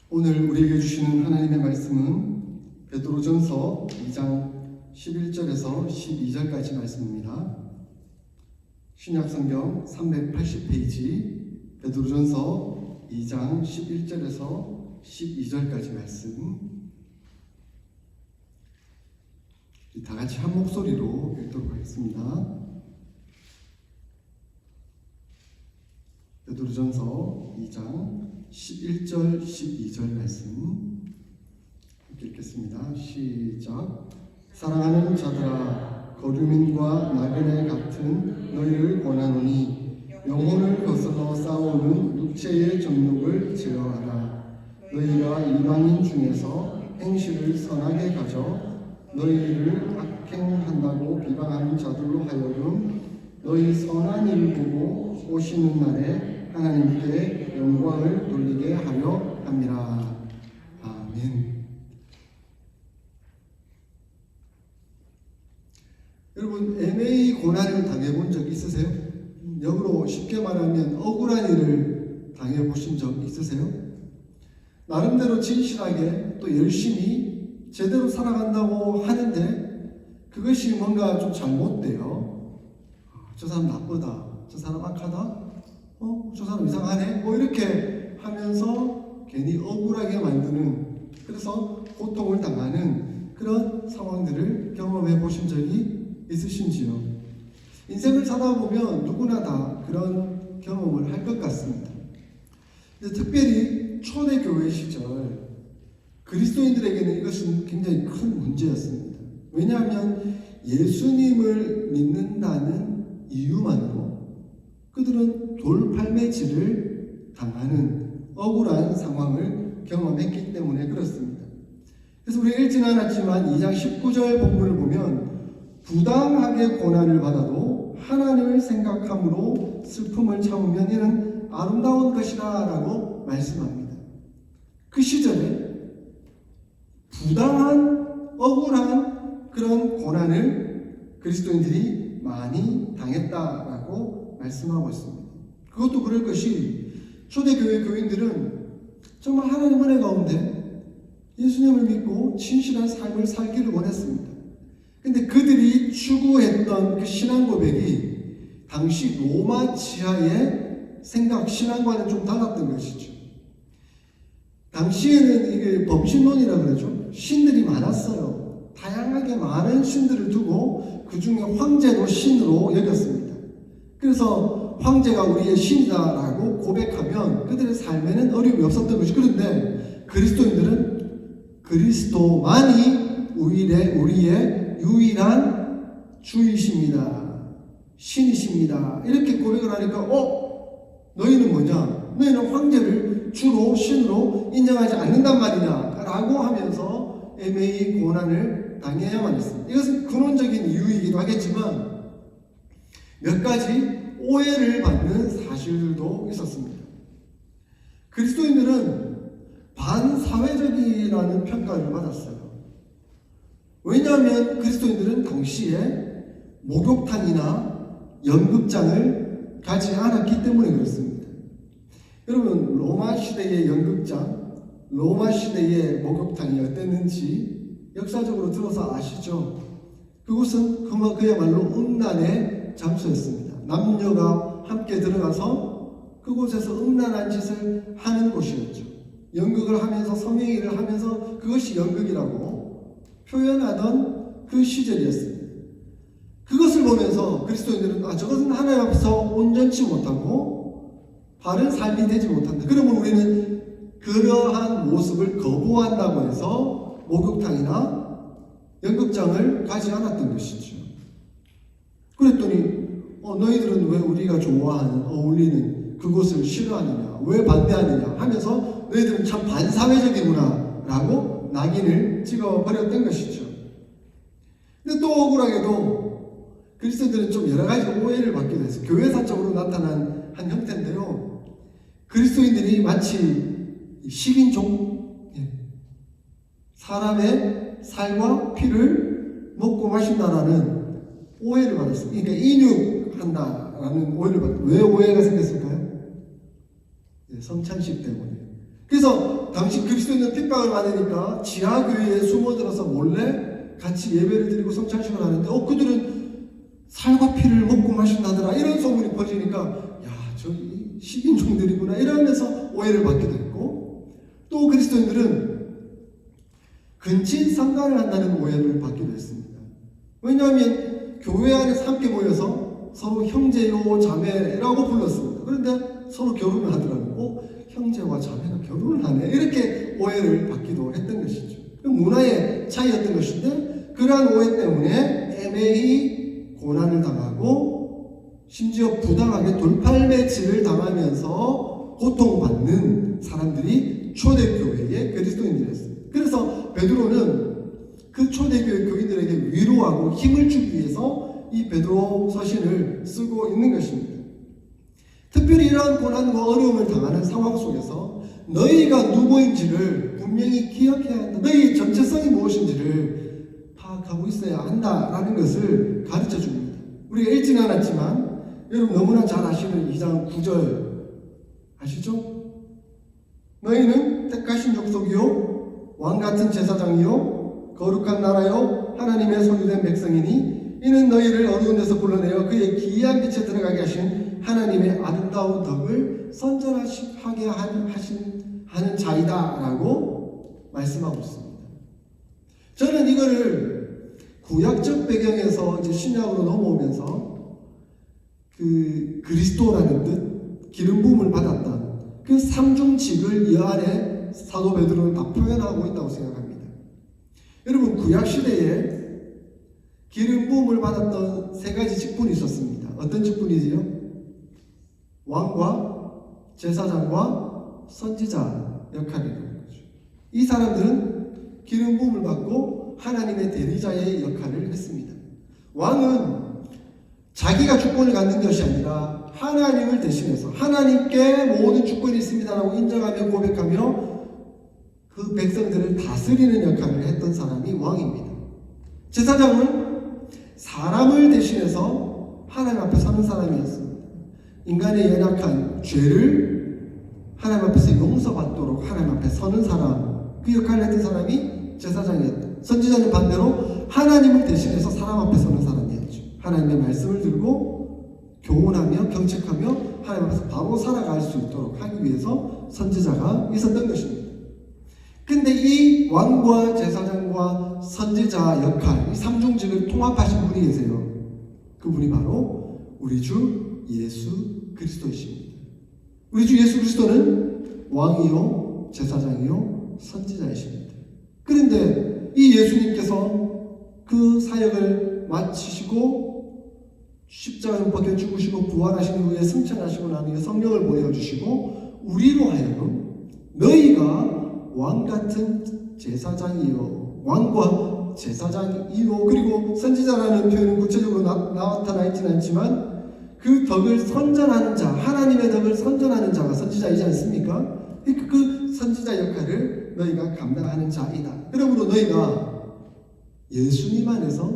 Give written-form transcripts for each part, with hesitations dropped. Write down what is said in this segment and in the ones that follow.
오늘 우리에게 주시는 하나님의 말씀은 베드로전서 2장 11절에서 12절까지 말씀입니다. 신약성경 380페이지 베드로전서 2장 11절에서 12절까지 말씀, 다 같이 한 목소리로 읽도록 하겠습니다. 베드로전서 2장 11절 12절 말씀 읽겠습니다. 시작. 사랑하는 자들아, 거류민과 나그네 같은 너희를 권하노니 영혼을 거슬러 싸우는 육체의 정욕을 제어하라. 너희가 이방인 중에서 행실을 선하게 가져 너희를 악행한다고 비방하는 자들로 하여금 너희 선한 일을 보고 오시는 날에 하나님께 영광을 돌리게 하려 함이라. 아멘. 여러분, MA 고난을 당해본 적 있으세요? 역으로 쉽게 말하면 억울한 일을 당해보신 적 있으세요? 나름대로 진실하게 또 열심히 제대로 살아간다고 하는데 그것이 뭔가 좀 잘못돼요. 저 사람 나쁘다, 저 사람 악하다, 저 사람 이상하네, 이렇게 하면서 괜히 억울하게 만드는, 그래서 고통을 당하는 그런 상황들을 경험해 보신 적이 있으신지요? 인생을 살다 보면 누구나 다 그런 경험을 할 것 같습니다. 특별히 초대교회 시절 그리스도인들에게는 이것은 굉장히 큰 문제였습니다. 왜냐하면 예수님을 믿는다는 이유만으로 그들은 돌팔매질을 당하는 억울한 상황을 경험했기 때문에 그렇습니다. 그래서 우리가 읽지는 않았지만 2장 19절 본문을 보면 부당하게 고난을 받아도 하나님을 생각함으로 슬픔을 참으면 이는 아름다운 것이다 라고 말씀합니다. 그 시절에 부당한 억울한 그런 고난을 그리스도인들이 많이 당했다라고 말씀하고 있습니다. 그것도 그럴 것이 초대교회 교인들은 정말 하나님 은혜 가운데 예수님을 믿고 진실한 삶을 살기를 원했습니다. 근데 그들이 추구했던 그 신앙 고백이 당시 로마 지하의 생각, 신앙과는 좀 달랐던 것이죠. 당시에는 이게 범신론이라고 그러죠. 신들이 많았어요. 다양하게 많은 신들을 두고 그 중에 황제도 신으로 여겼습니다. 그래서 황제가 우리의 신이다라고 고백하면 그들의 삶에는 어려움이 없었던 것이, 그런데 그리스도인들은 그리스도만이 우리의 유일한 주이십니다, 신이십니다, 이렇게 고백을 하니까 너희는 뭐냐? 너희는 황제를 주로 신으로 인정하지 않는단 말이냐? 라고 하면서 MA 고난을 당해야만 했습니다. 이것은 근원적인 이유이기도 하겠지만 몇 가지 오해를 받는 사실들도 있었습니다. 그리스도인들은 반사회적이라는 평가를 받았어요. 왜냐하면 그리스도인들은 당시에 목욕탕이나 연극장을 가지 않았기 때문에 그렇습니다. 여러분, 로마 시대의 연극장, 로마 시대의 목욕탕이 어땠는지 역사적으로 들어서 아시죠? 그곳은 그야말로 음란의 장소였습니다. 남녀가 함께 들어가서 그곳에서 음란한 짓을 하는 곳이었죠. 연극을 하면서 성행위를 하면서 그것이 연극이라고 표현하던 그 시절이었습니다. 그것을 보면서 그리스도인들은 저것은 하나님 앞에서 온전치 못하고 바른 삶이 되지 못한다. 그러면 우리는 그러한 모습을 거부한다고 해서 목욕탕이나 연극장을 가지 않았던 것이죠. 그랬더니 너희들은 왜 우리가 좋아하는, 어울리는 그곳을 싫어하느냐, 왜 반대하느냐 하면서 너희들은 참 반사회적이구나 라고 낙인을 찍어버렸던 것이죠. 근데 또 억울하게도 그리스도인들은 좀 여러 가지 오해를 받게 됐어요. 교회사적으로 나타난 한 형태인데요. 그리스도인들이 마치 식인종, 사람의 살과 피를 먹고 마신다라는 오해를 받았어요. 그러니까 인육한다라는 오해를 받았어요. 왜 오해가 생겼을까요? 성찬식 때문에. 그래서 당시 그리스도인은 핍박을 받으니까 지하교회에 숨어들어서 몰래 같이 예배를 드리고 성찬식을 하는데 그들은 살과 피를 먹고 마신다더라 이런 소문이 퍼지니까 야, 저 식인종들이구나 이러면서 오해를 받기도 했고, 또 그리스도인들은 근친 상간을 한다는 오해를 받기도 했습니다. 왜냐하면 교회 안에서 함께 모여서 서로 형제요 자매라고 불렀습니다. 그런데 서로 결혼을 하더라고. 형제와 자매가 결혼을 하네 이렇게 오해를 받기도 했던 것이죠. 문화의 차이였던 것인데, 그러한 오해 때문에 애매히 고난을 당하고 심지어 부당하게 돌팔매질을 당하면서 고통받는 사람들이 초대교회의 그리스도인들이었습니다. 그래서 베드로는 그 초대교회 교인들에게 위로하고 힘을 주기 위해서 이 베드로 서신을 쓰고 있는 것입니다. 특별히 이러한 고난과 어려움을 당하는 상황 속에서 너희가 누구인지를 분명히 기억해야 한다. 너희의 정체성이 무엇인지를 파악하고 있어야 한다라는 것을 가르쳐 줍니다. 우리가 읽지는 않았지만 여러분 너무나 잘 아시는 2장 9절 아시죠? 너희는 택하신 족속이요 왕같은 제사장이요 거룩한 나라요 하나님의 소유된 백성이니 이는 너희를 어두운 데서 불러내어 그의 기이한 빛에 들어가게 하신 하나님의 아름다운 덕을 선전하게 하는 자이다라고 말씀하고 있습니다. 저는 이거를 구약적 배경에서 이제 신약으로 넘어오면서 그 그리스도라는 뜻, 기름 부음을 받았던 그 삼중직을 이 안에 사도 베드로는 다 표현하고 있다고 생각합니다. 여러분 구약 시대에 기름 부음을 받았던 세 가지 직분이 있었습니다. 어떤 직분이지요? 왕과 제사장과 선지자 역할을 하는 거죠. 이 사람들은 기름 부음을 받고 하나님의 대리자의 역할을 했습니다. 왕은 자기가 주권을 갖는 것이 아니라 하나님을 대신해서 하나님께 모든 주권이 있습니다라고 인정하며 고백하며 그 백성들을 다스리는 역할을 했던 사람이 왕입니다. 제사장은 사람을 대신해서 하나님 앞에 서는 사람이었습니다. 인간의 연약한 죄를 하나님 앞에서 용서받도록 하나님 앞에 서는 사람, 그 역할을 했던 사람이 제사장이었다. 선지자는 반대로 하나님을 대신해서 사람 앞에 서는 사람이었죠. 하나님의 말씀을 들고 교훈하며 경책하며 하나님 앞에서 바로 살아갈 수 있도록 하기 위해서 선지자가 있었던 것입니다. 근데 이 왕과 제사장과 선지자 역할, 이 삼중직을 통합하신 분이 계세요. 그분이 바로 우리 주 예수 그리스도이십니다. 우리 주 예수 그리스도는 왕이요 제사장이요 선지자이십니다. 그런데 이 예수님께서 그 사역을 마치시고 십자가에 박혀 죽으시고 부활하신 후에 승천하시고 난 후에 성령을 보내주시고 우리로 하여금 너희가 왕같은 제사장이요 왕과 제사장이요, 그리고 선지자라는 표현은 구체적으로 나타나 있지는 않지만 그 덕을 선전하는 자, 하나님의 덕을 선전하는 자가 선지자이지 않습니까? 그 선지자 역할을 너희가 감당하는 자이다. 그러므로 너희가 예수님 안에서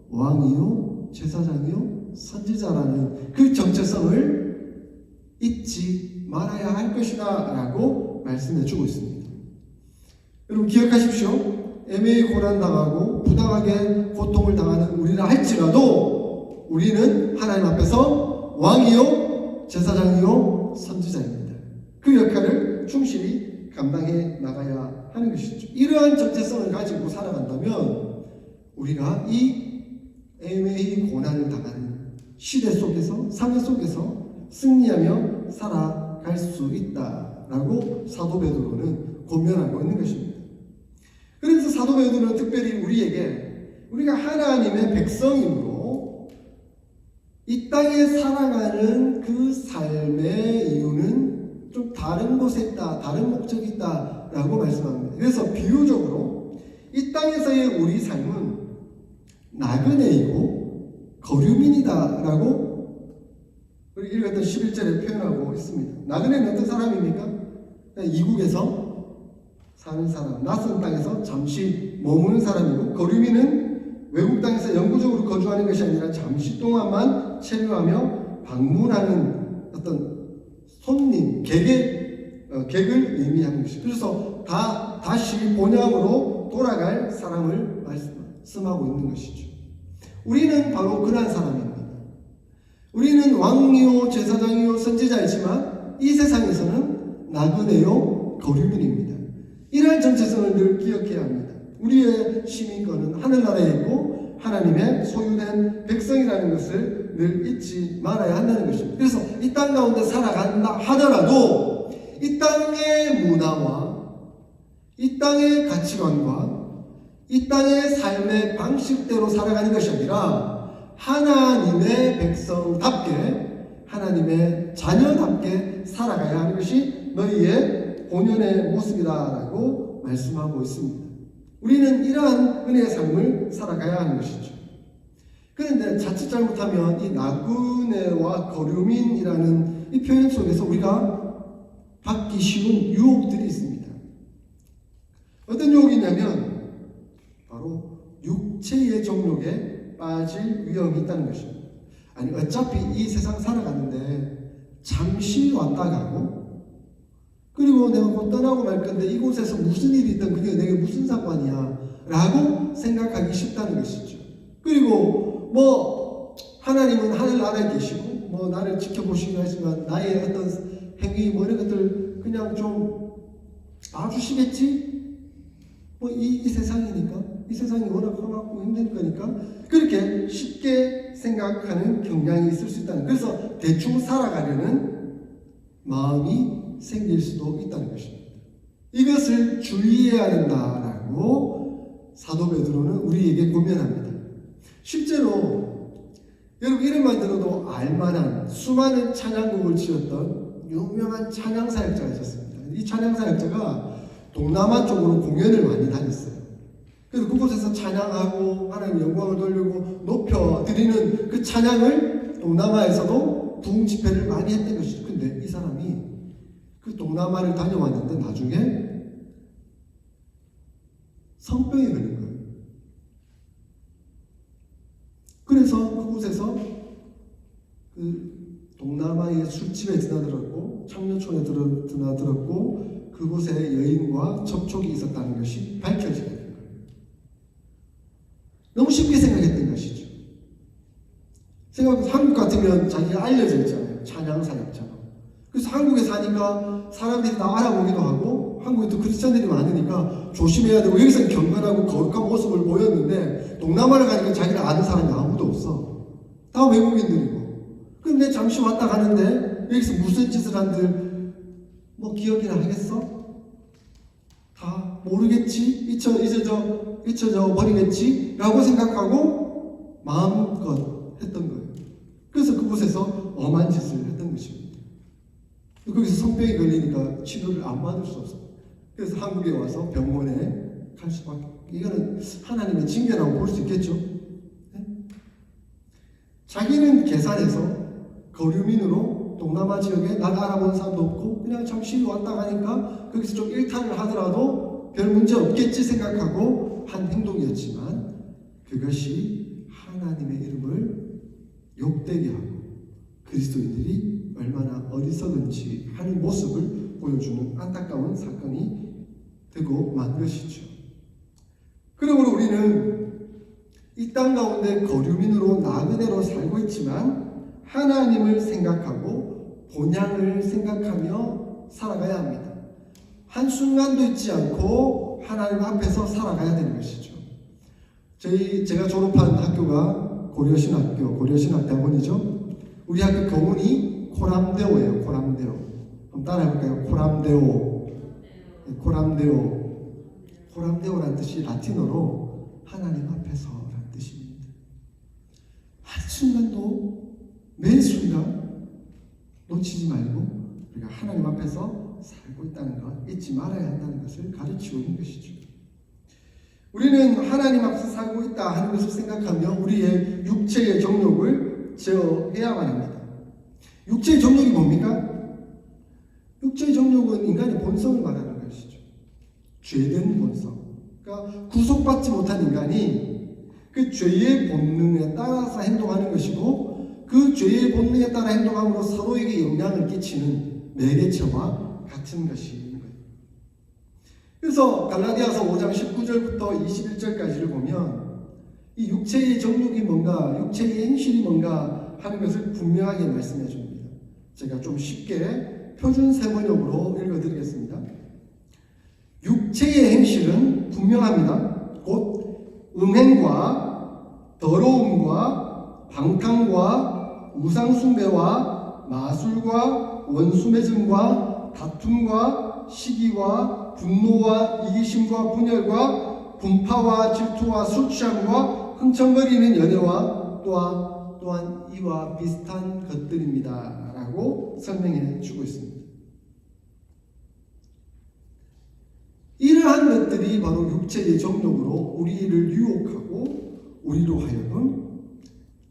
왕이요 제사장이요 선지자라는 그 정체성을 잊지 말아야 할 것이다 라고 말씀해 주고 있습니다. 여러분 기억하십시오. 애매히 고난당하고 부당하게 고통을 당하는 우리라 할지라도 우리는 하나님 앞에서 왕이요 제사장이요 선지자입니다. 그 역할을 충실히 감당해 나가야 하는 것이죠. 이러한 정체성을 가지고 살아간다면 우리가 이 애매히 고난을 당하는 시대 속에서 사회 속에서 승리하며 살아갈 수 있다라고 사도 베드로는 권면하고 있는 것입니다. 그래서 사도 베드로는 특별히 우리에게 우리가 하나님의 백성이므로 이 땅에 살아가는 그 삶의 이유는 좀 다른 곳에 있다, 다른 목적이 있다 라고 말씀합니다. 그래서 비유적으로 이 땅에서의 우리 삶은 나그네이고 거류민이다 라고 우리 읽었던 11절에 표현하고 있습니다. 나그네는 어떤 사람입니까? 이국에서 사는 사람, 낯선 땅에서 잠시 머무는 사람이고, 거류민은 외국 땅에서 영구적으로 거주하는 것이 아니라 잠시 동안만 체류하며 방문하는 어떤 손님, 객의 객을 의미하는 것이죠. 그래서 다시 본향으로 돌아갈 사람을 말씀하고 있는 것이죠. 우리는 바로 그러한 사람입니다. 우리는 왕이요 제사장이요 선지자이지만 이 세상에서는 나그네요 거류민입니다. 이러한 정체성을 늘 기억해야 합니다. 우리의 시민권은 하늘나라에 있고 하나님의 소유된 백성이라는 것을 늘 잊지 말아야 한다는 것입니다. 그래서 이 땅 가운데 살아간다 하더라도 이 땅의 문화와 이 땅의 가치관과 이 땅의 삶의 방식대로 살아가는 것이 아니라 하나님의 백성답게 하나님의 자녀답게 살아가야 하는 것이 너희의 본연의 모습이다라고 말씀하고 있습니다. 우리는 이러한 은혜의 삶을 살아가야 하는 것이죠. 그런데 자칫 잘못하면 이 나그네와 거류민이라는 이 표현 속에서 우리가 받기 쉬운 유혹들이 있습니다. 어떤 유혹이냐면 바로 육체의 정욕에 빠질 위험이 있다는 것입니다. 아니 어차피 이 세상 살아가는데 잠시 왔다 가고 그리고 내가 곧 떠나고 말 건데 이곳에서 무슨 일이 있든 그게 내게 무슨 상관이야 라고 생각하기 쉽다는 것이죠. 그리고 뭐 하나님은 하늘나라에 계시고 뭐 나를 지켜보시긴 하지만 나의 어떤 행위 뭐 이런 것들 그냥 좀 봐주시겠지? 뭐 이 세상이니까 이 세상이 워낙 험하고 힘든 거니까 그렇게 쉽게 생각하는 경향이 있을 수 있다는, 그래서 대충 살아가려는 마음이 생길 수도 있다는 것입니다. 이것을 주의해야 된다라고 사도 베드로는 우리에게 권면합니다. 실제로 여러분 이름만 들어도 알만한 수많은 찬양곡을 지었던 유명한 찬양사역자가 있었습니다. 이 찬양사역자가 동남아 쪽으로 공연을 많이 다녔어요. 그래서 그곳에서 찬양하고 하나님 영광을 돌리고 높여드리는 그 찬양을 동남아에서도 부흥 집회를 많이 했던 것이죠. 근데 이 사람이 그 동남아를 다녀왔는데 나중에 성병에 걸린 거예요. 그래서 그곳에서 그 동남아의 술집에 드나들었고 창녀촌에 드나들었고 그곳에 여인과 접촉이 있었다는 것이 밝혀지게 된 거예요. 너무 쉽게 생각했던 것이죠. 한국 같으면 자기가 알려져 있잖아요. 찬양사역자로. 그래서 한국에 사니까 사람들이 다 알아보기도 하고 한국에도 크리스천들이 많으니까 조심해야 되고 여기서는 경건하고 거룩한 모습을 보였는데 동남아를 가니까 자기를 아는 사람이 아무도 없어. 다 외국인들이고. 근데 잠시 왔다 가는데 여기서 무슨 짓을 한들 뭐 기억이나 하겠어? 다 모르겠지? 잊혀져 버리겠지? 라고 생각하고 마음껏 했던 거예요. 그래서 그곳에서 엄한 짓을 했던 것입니다. 거기서 성병이 걸리니까 치료를 안 받을 수 없어요. 그래서 한국에 와서 병원에 갈 수밖에. 이거는 하나님의 징계라고 볼 수 있겠죠. 네? 자기는 계산해서 거류민으로 동남아 지역에 날 알아보는 사람도 없고 그냥 잠시 왔다 가니까 거기서 좀 일탈을 하더라도 별 문제 없겠지 생각하고 한 행동이었지만 그것이 하나님의 이름을 욕되게 하고 그리스도인들이 얼마나 어리석은지 하는 모습을 보여주는 안타까운 사건이 되고 만 것이죠. 그러므로 우리는 이 땅 가운데 거류민으로 나그네로 살고 있지만 하나님을 생각하고 본향을 생각하며 살아가야 합니다. 한순간도 잊지 않고 하나님 앞에서 살아가야 되는 것이죠. 제가 졸업한 학교가 고려신학대학원이죠. 우리 학교 교문이 코람데오예요. 코람데오. 한번 따라해볼까요? 코람데오라는 뜻이 라틴어로 하나님 앞에서라는 뜻입니다. 한순간도 매 순간 놓치지 말고 우리가 하나님 앞에서 살고 있다는 것 잊지 말아야 한다는 것을 가르치고 있는 것이죠. 우리는 하나님 앞에서 살고 있다 하는 것을 생각하며 우리의 육체의 정욕을 제어해야만 합니다. 육체의 정욕이 뭡니까? 육체의 정욕은 인간의 본성을 말하는 것이죠. 죄된 본성. 그러니까 구속받지 못한 인간이 그 죄의 본능에 따라서 행동하는 것이고 그 죄의 본능에 따라 행동함으로 서로에게 영향을 끼치는 매개체와 같은 것인 거예요. 그래서 갈라디아서 5장 19절부터 21절까지를 보면 이 육체의 정욕이 뭔가, 육체의 행실이 뭔가 하는 것을 분명하게 말씀해 줍니다. 제가 좀 쉽게 표준 세번역으로 읽어드리겠습니다. 육체의 행실은 분명합니다. 곧 음행과 더러움과 방탕과 우상숭배와 마술과 원수매증과 다툼과 시기와 분노와 이기심과 분열과 분파와 질투와 술취함과 흥청거리는 연애와 또한 이와 비슷한 것들입니다. 라고 설명해 주고 있습니다. 이러한 것들이 바로 육체의 정욕으로 우리를 유혹하고 우리로 하여금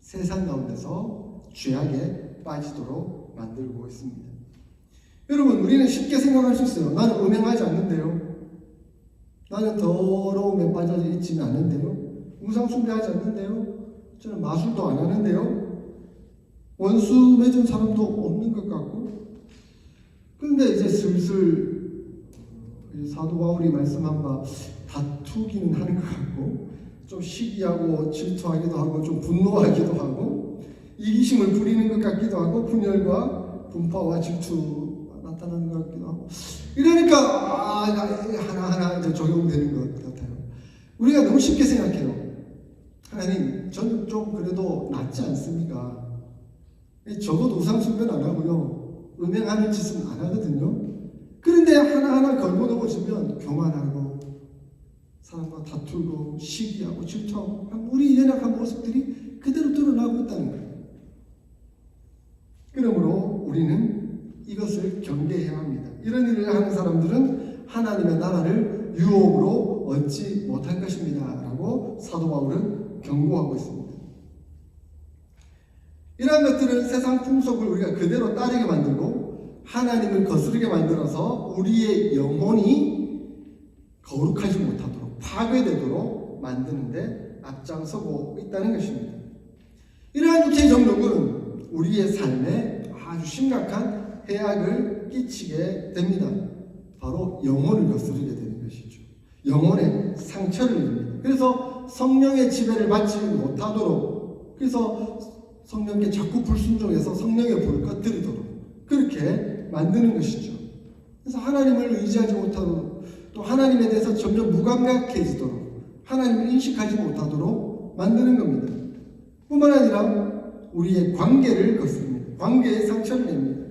세상 가운데서 죄악에 빠지도록 만들고 있습니다. 여러분, 우리는 쉽게 생각할 수 있어요. 나는 음행하지 않는데요. 나는 더러움에 빠져 있지는 않는데요. 우상숭배하지 않는데요. 저는 마술도 안 하는데요. 원수 맺은 사람도 없는 것 같고. 그런데 이제 슬슬 사도 바울이 말씀한 바 다투기는 하는 것 같고, 좀 시기하고 질투하기도 하고, 좀 분노하기도 하고, 이기심을 부리는 것 같기도 하고, 분열과 분파와 질투가 나타나는 것 같기도 하고, 이러니까 하나하나 이제 적용되는 것 같아요. 우리가 너무 쉽게 생각해요. 하나님, 저는 좀 그래도 낫지 않습니까? 적어도 우상숭배는 안 하고요, 음행하는 짓은 안 하거든요. 그런데 하나하나 걸고 넘어지면 교만하고 사람과 다투고 시기하고 질투하고 우리 연약한 모습들이 그대로 드러나고 있다는 거예요. 그러므로 우리는 이것을 경계해야 합니다. 이런 일을 하는 사람들은 하나님의 나라를 유혹으로 얻지 못할 것입니다. 라고 사도 바울은 경고하고 있습니다. 이러한 것들은 세상 풍속을 우리가 그대로 따르게 만들고 하나님을 거스르게 만들어서 우리의 영혼이 거룩하지 못하도록 파괴되도록 만드는데 앞장서고 있다는 것입니다. 이러한 육체의 정욕은 우리의 삶에 아주 심각한 해악을 끼치게 됩니다. 바로 영혼을 거스르게 되는 것이죠. 영혼에 상처를 입니다. 그래서 성령의 지배를 받지 못하도록, 그래서 성령께 자꾸 불순종해서 성령의 불을 꺼뜨리도록 그렇게 만드는 것이죠. 그래서 하나님을 의지하지 못하도록, 또 하나님에 대해서 점점 무감각해지도록, 하나님을 인식하지 못하도록 만드는 겁니다. 뿐만 아니라 우리의 관계를 거스릅니다. 관계에 상처를 냅니다.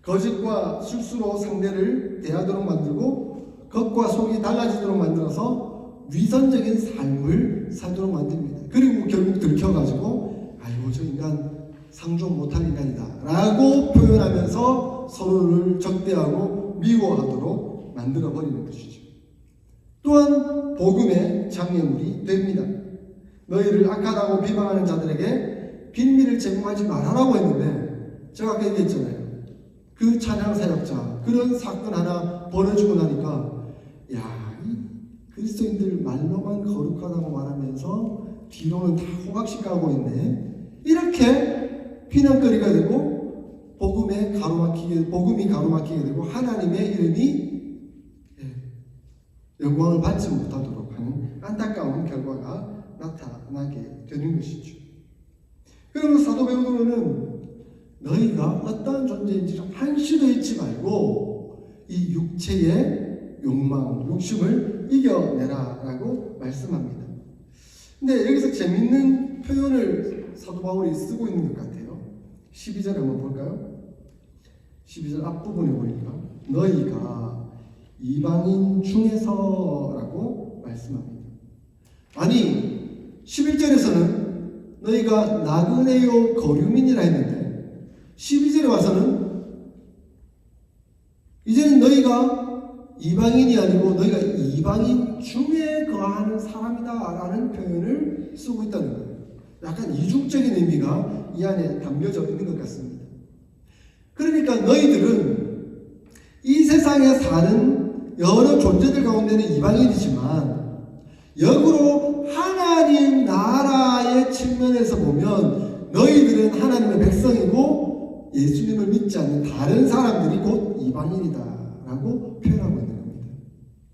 거짓과 술수로 상대를 대하도록 만들고 겉과 속이 달라지도록 만들어서 위선적인 삶을 살도록 만듭니다. 그리고 결국 들켜가지고 아이고 저 인간 상종 못할 인간이다 라고 표현하면서 서로를 적대하고 미워하도록 만들어버리는 것이죠. 또한 복음의 장애물이 됩니다. 너희를 악하다고 비방하는 자들에게 빈미를 제공하지 말아라고 했는데, 제가 아까 얘기했잖아요. 그 찬양 사역자 그런 사건 하나 벌어지고 나니까 이 그리스도인들 말로만 거룩하다고 말하면서 뒤로는 다 호각식 가고 있네, 이렇게 비난거리가 되고 복음이 가로막히게 되고 하나님의 이름이 영광을 받지 못하도록 하는 안타까운 결과가 나타나게 되는 것이죠. 그러면 사도 베드로는 너희가 어떠한 존재인지를 한시도 잊지 말고 이 육체의 욕망, 욕심을 이겨내라 라고 말씀합니다. 근데 여기서 재밌는 표현을 사도 바울이 쓰고 있는 것 같아요. 12절 한번 볼까요? 12절 앞부분에 보니까 너희가 이방인 중에서 라고 말씀합니다. 아니 11절에서는 너희가 나그네요 거류민이라 했는데 12절에 와서는 이제는 너희가 이방인이 아니고 너희가 이방인 중에 거하는 사람이다 라는 표현을 쓰고 있다는 거예요. 약간 이중적인 의미가 이 안에 담겨져 있는 것 같습니다. 그러니까 너희들은 이 세상에 사는 여러 존재들 가운데는 이방인이지만 역으로 하나님 나라의 측면에서 보면 너희들은 하나님의 백성이고 예수님을 믿지 않는 다른 사람들이 곧 이방인이다 라고 표현하고 있는 겁니다.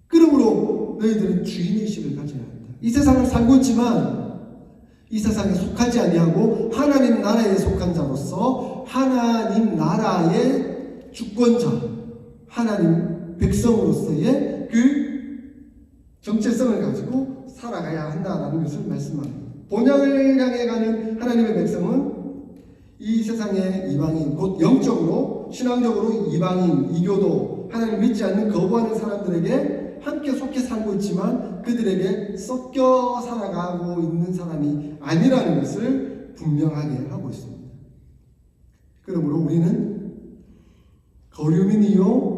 그러므로 너희들은 주인의식을 가져야 한다. 이 세상을 살고 있지만 이 세상에 속하지 아니하고 하나님 나라에 속한 자로서 하나님 나라의 주권자, 하나님 백성으로서의 그 정체성을 가지고 살아가야 한다라는 것을 말씀합니다. 본향을 향해 가는 하나님의 백성은 이 세상의 이방인, 곧 영적으로 신앙적으로 이방인, 이교도, 하나님 믿지 않는 거부하는 사람들에게 함께 속해 살고 있지만 그들에게 섞여 살아가고 있는 사람이 아니라는 것을 분명하게 하고 있습니다. 그러므로 우리는 거류민이요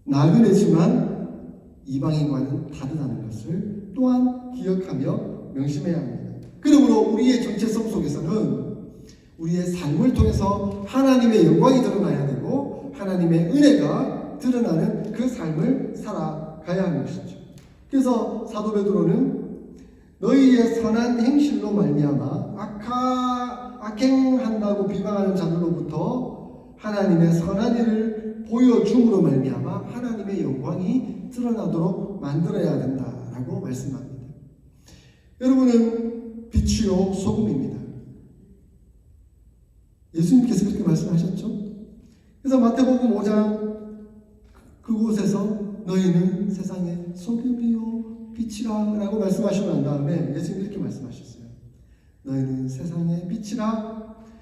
나그네지만 이방인과는 다르다는 것을 또한 기억하며 명심해야 합니다. 그러므로 우리의 정체성 속에서는 우리의 삶을 통해서 하나님의 영광이 드러나야 되고 하나님의 은혜가 드러나는 그 삶을 살아가야 하는 것이죠. 그래서 사도 베드로는 너희의 선한 행실로 말미암아 악행한다고 비방하는 자들로부터 하나님의 선한 일을 보여줌으로 말미암아 하나님의 영광이 드러나도록 만들어야 된다라고 말씀합니다. 여러분은 빛이요 소금입니다. 예수님께서 그렇게 말씀하셨죠. 그래서 마태복음 5장 그곳에서 너희는 세상의 소금이요 빛이라 라고 말씀하시고 난 다음에 예수님이 이렇게 말씀하셨어요. 너희는 세상의 빛이라.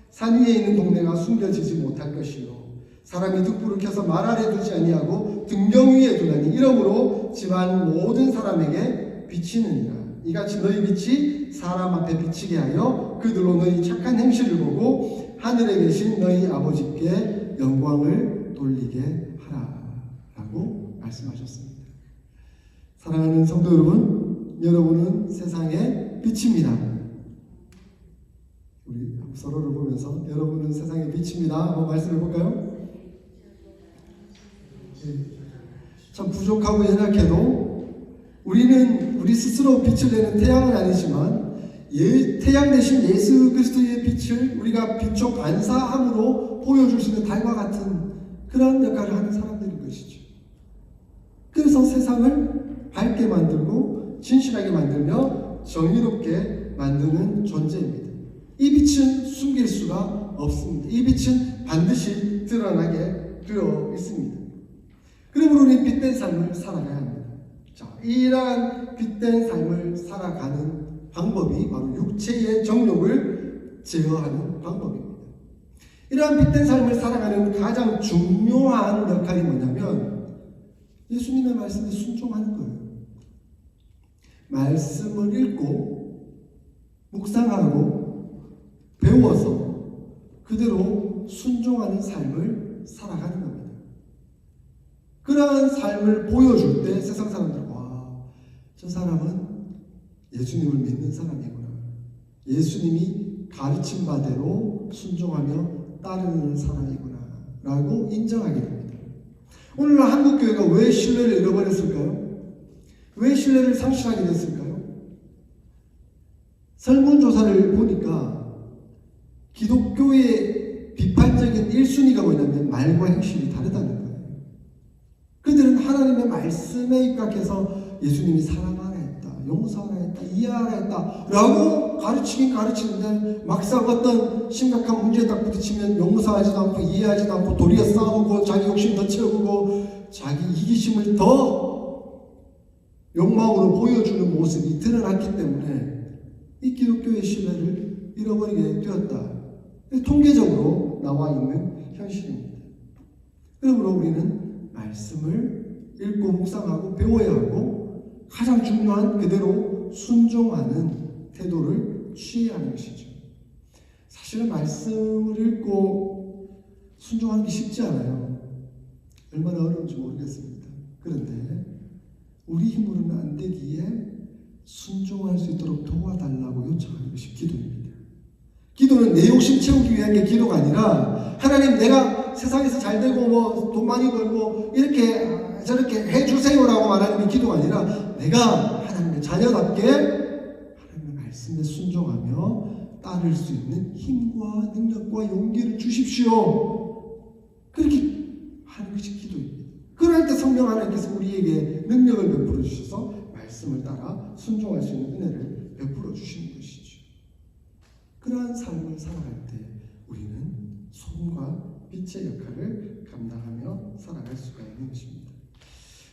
산 위에 있는 동네가 숨겨지지 못할 것이요 사람이 등불을 켜서 말 아래 두지 아니하고 등경 위에 두나니 이러므로 집안 모든 사람에게 비치느니라. 이같이 너희 빛이 사람 앞에 비치게 하여 그들로 너희 착한 행실을 보고 하늘에 계신 너희 아버지께 영광을 돌리게 하라 라고 말씀하셨습니다. 사랑하는 성도 여러분, 여러분은 세상의 빛입니다. 우리 서로를 보면서 여러분은 세상의 빛입니다 한번 말씀해 볼까요? 참 부족하고 연약해도 우리는 우리 스스로 빛을 내는 태양은 아니지만 태양 대신 예수 그리스도의 빛을 우리가 빛조 반사함으로 보여줄 수 있는 달과 같은 그런 역할을 하는 사람들인 것이죠. 그래서 세상을 밝게 만들고 진실하게 만들며 정의롭게 만드는 존재입니다. 이 빛은 숨길 수가 없습니다. 이 빛은 반드시 드러나게 되어 있습니다. 그러므로 우리는 빛된 삶을 살아가야 합니다. 자, 이러한 빛된 삶을 살아가는 방법이 바로 육체의 정욕을 제어하는 방법입니다. 이러한 빛된 삶을 살아가는 가장 중요한 역할이 뭐냐면 예수님의 말씀에 순종하는 거예요. 말씀을 읽고 묵상하고 배워서 그대로 순종하는 삶을 살아가는 겁니다. 그러한 삶을 보여줄 때 세상 사람들 와, 저 사람은 예수님을 믿는 사람이구나. 예수님이 가르친 바대로 순종하며 따르는 사람이구나 라고 인정하게 됩니다. 오늘날 한국교회가 왜 신뢰를 잃어버렸을까요? 왜 신뢰를 상실하게 됐을까요? 설문조사를 보니까 기독교의 비판적인 1순위가 뭐냐면 말과 행실이 다르다는 거예요. 그들은 하나님의 말씀에 입각해서 예수님이 사랑하라 했다, 용서하라 했다, 이해하라 했다 라고 가르치긴 가르치는데 막상 어떤 심각한 문제에 딱 부딪히면 용서하지도 않고 이해하지도 않고 도리어 싸우고 자기 욕심 더 채우고 자기 이기심을 더 욕망으로 보여주는 모습이 드러났기 때문에 이 기독교의 신뢰를 잃어버리게 되었다. 통계적으로 나와 있는 현실입니다. 그러므로 우리는 말씀을 읽고 묵상하고 배워야 하고 가장 중요한 그대로 순종하는 태도를 취해야 하는 것이죠. 사실은 말씀을 읽고 순종하는 게 쉽지 않아요. 얼마나 어려운지 모르겠습니다. 그런데 우리 힘으로는 안 되기에 순종할 수 있도록 도와달라고 요청하는 것이 기도입니다. 기도는 내 욕심 채우기 위한 게 기도가 아니라 하나님 내가 세상에서 잘 되고 뭐 돈 많이 벌고 이렇게 저렇게 해주세요라고 말하는 게 기도가 아니라 내가 하나님의 자녀답게 하나님의 말씀에 순종하며 따를 수 있는 힘과 능력과 용기를 주십시오. 그렇게 하는 것이 기도입니다. 그럴 때 성령 하나님께서 우리에게 능력을 베풀어 주셔서 말씀을 따라 순종할 수 있는 은혜를 베풀어 주시는 것이죠. 그러한 삶을 살아갈 때 우리는 소금과 빛의 역할을 감당하며 살아갈 수가 있는 것입니다.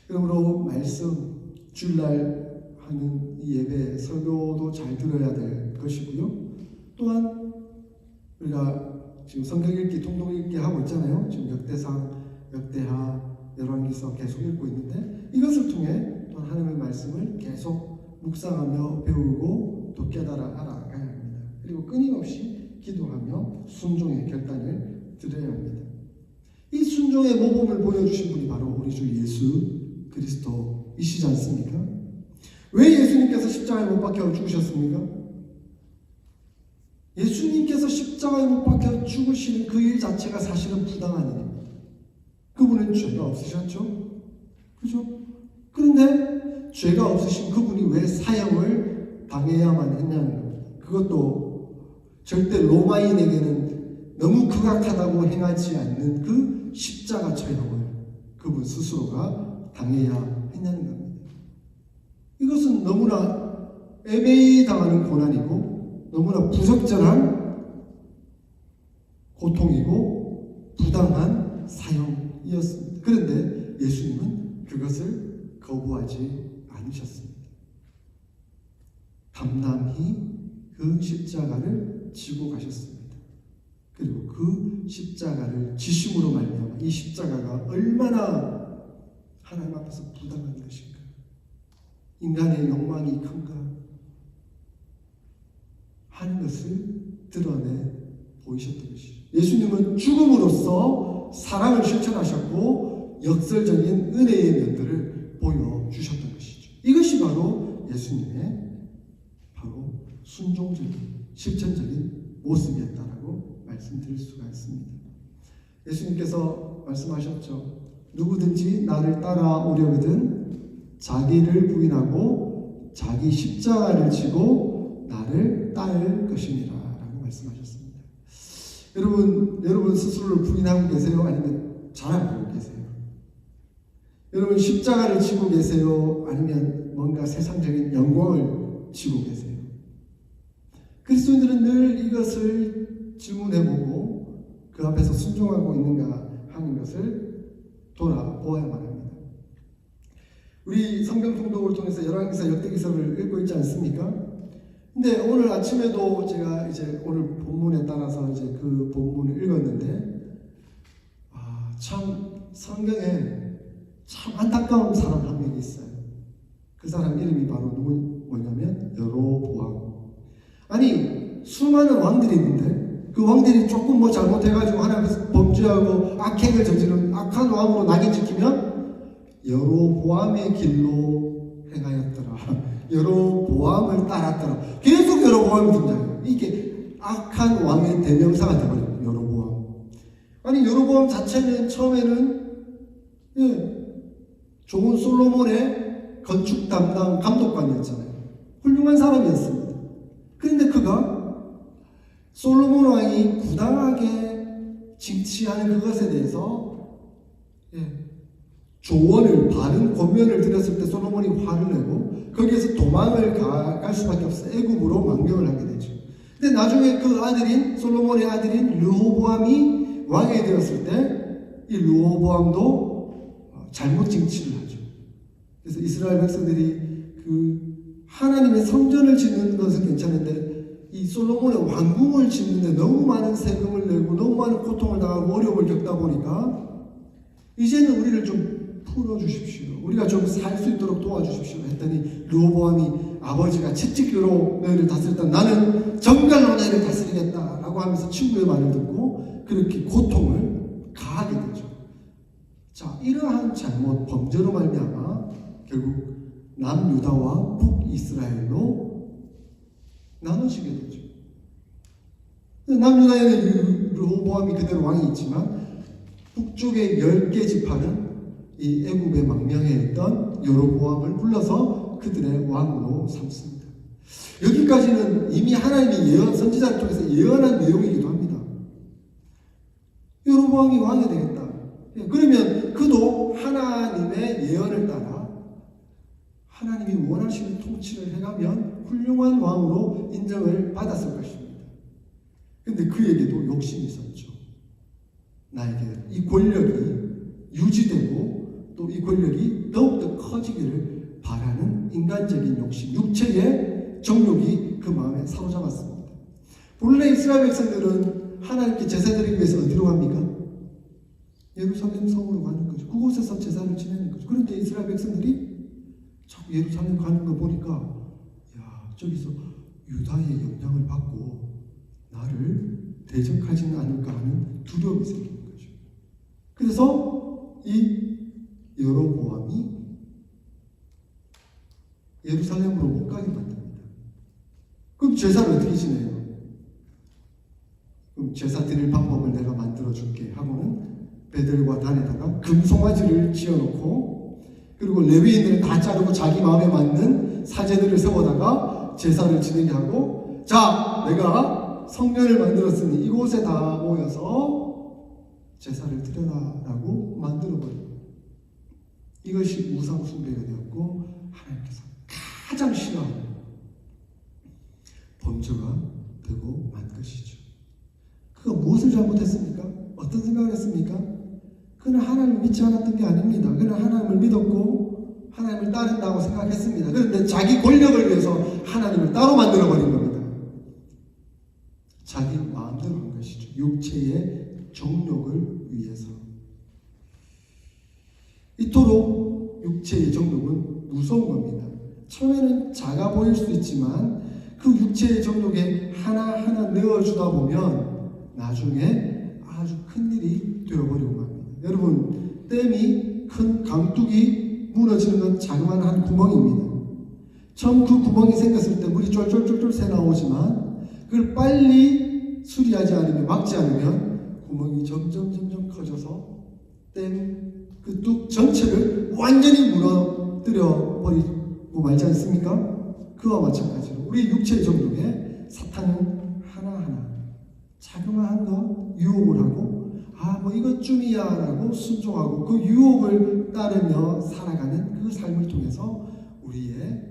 그러므로 말씀, 주일날 하는 이 예배, 설교도 잘 들어야 될 것이고요. 또한 우리가 지금 성경 읽기, 통독 읽기 하고 있잖아요. 지금 역대상, 역대하, 열왕기서 계속 읽고 있는데 이것을 통해 또 하나님의 말씀을 계속 묵상하며 배우고 또 깨달아 알아가야 합니다. 그리고 끊임없이 기도하며 순종의 결단을 드려야 합니다. 이 순종의 모범을 보여주신 분이 바로 우리 주 예수 그리스도이시지 않습니까? 왜 예수님께서 십자가에 못 박혀 죽으셨습니까? 예수님께서 십자가에 못 박혀 죽으시는 그 일 자체가 사실은 부당한 일입니다. 그분은 죄가 없으셨죠? 그죠? 그런데 죄가 없으신 그분이 왜 사형을 당해야만 했냐는 겁니다. 그것도 절대 로마인에게는 너무 극악하다고 행하지 않는 그 십자가 처형을 그분 스스로가 당해야 했냐는 겁니다. 이것은 너무나 애매히 당하는 고난이고 너무나 부적절한 고통이고 부당한 사형이었습니다. 그런데 예수님은 그것을 거부하지 않으셨습니다. 담담히 그 십자가를 지고 가셨습니다. 그리고 그 십자가를 지심으로 말미암아 이 십자가가 얼마나 하나님 앞에서 부당한 것인가, 인간의 욕망이 큰가 하는 것을 드러내 보이셨던 것이죠. 예수님은 죽음으로써 사랑을 실천하셨고 역설적인 은혜의 면들을 보여주셨던 것이죠. 이것이 바로 예수님의 바로 순종적인 실천적인 모습이었다라고 말씀드릴 수가 있습니다. 예수님께서 말씀하셨죠. 누구든지 나를 따라오려거든 자기를 부인하고 자기 십자가를 지고 나를 따를 것이니라 라고 말씀하셨습니다. 여러분 스스로를 부인하고 계세요? 아니면 잘 알고 계세요? 여러분 십자가를 지고 계세요? 아니면 뭔가 세상적인 영광을 지고 계세요? 그리스도인들은 늘 이것을 질문해보고 그 앞에서 순종하고 있는가 하는 것을 돌아보아야만 합니다. 우리 성경 통독을 통해서 열왕기서 역대기서를 읽고 있지 않습니까? 근데 오늘 아침에도 제가 이제 오늘 본문에 따라서 이제 그 본문을 읽었는데 참 성경에 참 안타까운 사람 한 명이 있어요. 그 사람 이름이 바로 뭐냐면 여로보암. 아니 수많은 왕들이 있는데 그 왕들이 조금 뭐 잘못해가지고 하나님 앞에서 범죄하고 악행을 저지른 악한 왕으로 낙인 찍히면 여로보암의 길로 행하였더라. 여로보암을 따랐더라. 계속 여로보암이 등장해요. 이게 악한 왕의 대명사가 되어버려요. 여로보암. 아니 여로보암 자체는 처음에는 좋은 솔로몬의 건축 담당 감독관이었잖아요. 훌륭한 사람이었습니다. 그런데 그가 솔로몬 왕이 부당하게 징치하는 그것에 대해서 조언을 바른 권면을 드렸을 때 솔로몬이 화를 내고 거기에서 도망을 갈 수밖에 없어요. 애굽으로 망명을 하게 되죠. 근데 나중에 그 아들인 솔로몬의 아들인 르호보암이 왕이 되었을 때 이 르호보암도 잘못 징치를 하죠. 그래서 이스라엘 백성들이 그 하나님의 성전을 짓는 것은 괜찮은데 이 솔로몬의 왕궁을 짓는데 너무 많은 세금을 내고 너무 많은 고통을 당하고 어려움을 겪다 보니까 이제는 우리를 좀 풀어주십시오. 우리가 좀 살 수 있도록 도와주십시오 했더니 르호보암이 아버지가 채찍으로 너희를 다스렸다. 나는 정갈로 너희를 다스리겠다라고 하면서 친구의 말을 듣고 그렇게 고통을 가하게 되죠. 자, 이러한 잘못 범죄로 말미암아 결국 남유다와 북이스라엘로 나눠지게 되죠. 남유다에는 르호보암이 그대로 왕이 있지만 북쪽의 10개 지파는 이 애굽에 망명해 있던 여로보암을 불러서 그들의 왕으로 삼습니다. 여기까지는 이미 하나님이 선지자를 통해서 예언한 내용이기도 합니다. 여로보암이 왕이 되겠다. 그러면 그도 하나님의 예언을 따라 하나님이 원하시는 통치를 해가면 훌륭한 왕으로 인정을 받았을 것입니다. 그런데 그에게도 욕심이 있었죠. 나에게 이 권력이 유지되고 또 이 권력이 더욱더 커지기를 바라는 인간적인 욕심, 육체의 정욕이 그 마음에 사로잡았습니다. 본래 이스라엘 백성들은 하나님께 제사 드리기 위해서 어디로 갑니까? 예루살렘 성으로 가는 거죠. 그곳에서 제사를 지내는 거죠. 그런데 이스라엘 백성들이 자꾸 예루살렘 가는 거 보니까 야, 저기서 유다의 영향을 받고 나를 대적하지는 않을까 하는 두려움이 생기는 거죠. 그래서 이 여로보암이 예루살렘으로 못 가게 만듭니다. 그럼 제사를 어떻게 지내요? 그럼 제사 드릴 방법을 내가 만들어 줄게 하고는 베들과 단에다가 금송아지를 지어놓고 그리고 레위인들은 다 자르고 자기 마음에 맞는 사제들을 세워다가 제사를 지내게 하고 자, 내가 성전을 만들었으니 이곳에 다 모여서 제사를 드려라 라고 만들어버립니다. 이것이 우상 숭배가 되었고 하나님께서 가장 싫어하는 범죄가 되고 만 것이죠. 그가 무엇을 잘못했습니까? 어떤 생각을 했습니까? 그는 하나님을 믿지 않았던 게 아닙니다. 그는 하나님을 믿었고 하나님을 따른다고 생각했습니다. 그런데 자기 권력을 위해서 하나님을 따로 만들어버린 겁니다. 자기 마음대로 한 것이죠. 육체의 정욕을 위해서. 이토록 육체의 정욕은 무서운 겁니다. 처음에는 작아 보일 수 있지만 그 육체의 정욕에 하나하나 넣어주다 보면 나중에 아주 큰일이 되어버리고 맙니다. 여러분, 댐이 큰 강둑이 무너지는 건 자그마한 한 구멍입니다. 처음 그 구멍이 생겼을 때 물이 쫄쫄쫄쫄 새나오지만 그걸 빨리 수리하지 않으면 막지 않으면 구멍이 점점 커져서 댐 그 뚝 전체를 완전히 무너뜨려 버리고 말지 않습니까? 그와 마찬가지로 우리 육체의 정욕에 사탄은 하나하나 자그마한 거 유혹을 하고 뭐 이것쯤이야 라고 순종하고 그 유혹을 따르며 살아가는 그 삶을 통해서 우리의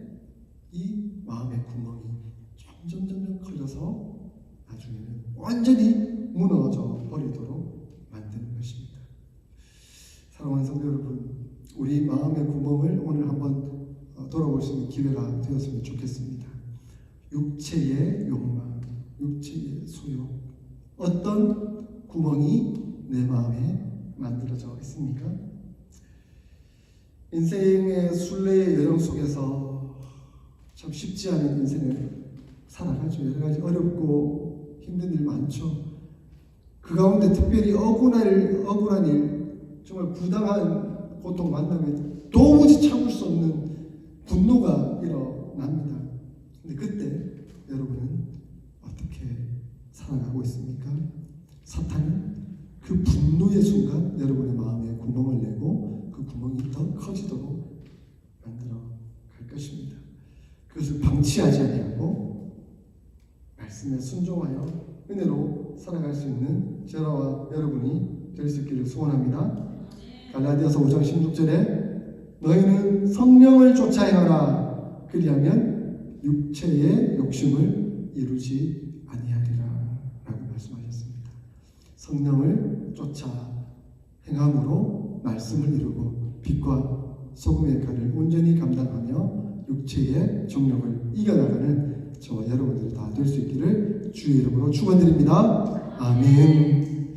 이 마음의 구멍이 점점 커져서 나중에는 완전히 무너져 버리도록 만드는 것입니다. 사랑하는 성도 여러분, 우리 마음의 구멍을 오늘 한번 돌아볼 수 있는 기회가 되었으면 좋겠습니다. 육체의 욕망, 육체의 소욕, 어떤 구멍이 내 마음에 만들어져 있습니까? 인생의 순례의 여정 속에서 참 쉽지 않은 인생을 살아가죠. 여러 가지 어렵고 힘든 일 많죠. 그 가운데 특별히 억울한 일, 정말 부당한 고통 만나면 도무지 참을 수 없는 분노가 일어납니다. 근데 그때 여러분은 어떻게 살아가고 있습니까? 사탄은 그 분노의 순간 여러분의 마음에 구멍을 내고 그 구멍이 더 커지도록 만들어 갈 것입니다. 그것을 방치하지 아니하고 말씀에 순종하여 은혜로 살아갈 수 있는 저와 여러분이 될 수 있기를 소원합니다. 갈라디아서 5장 16절에 너희는 성령을 쫓아 행하라 그리하면 육체의 욕심을 이루지 아니하리라 라고 말씀하셨습니다. 성령을 쫓아 행함으로 말씀을 이루고 빛과 소금의 역할을 온전히 감당하며 육체의 정욕을 이겨나가는 저와 여러분들이 다 될 수 있기를 주의 이름으로 축원드립니다. 아멘.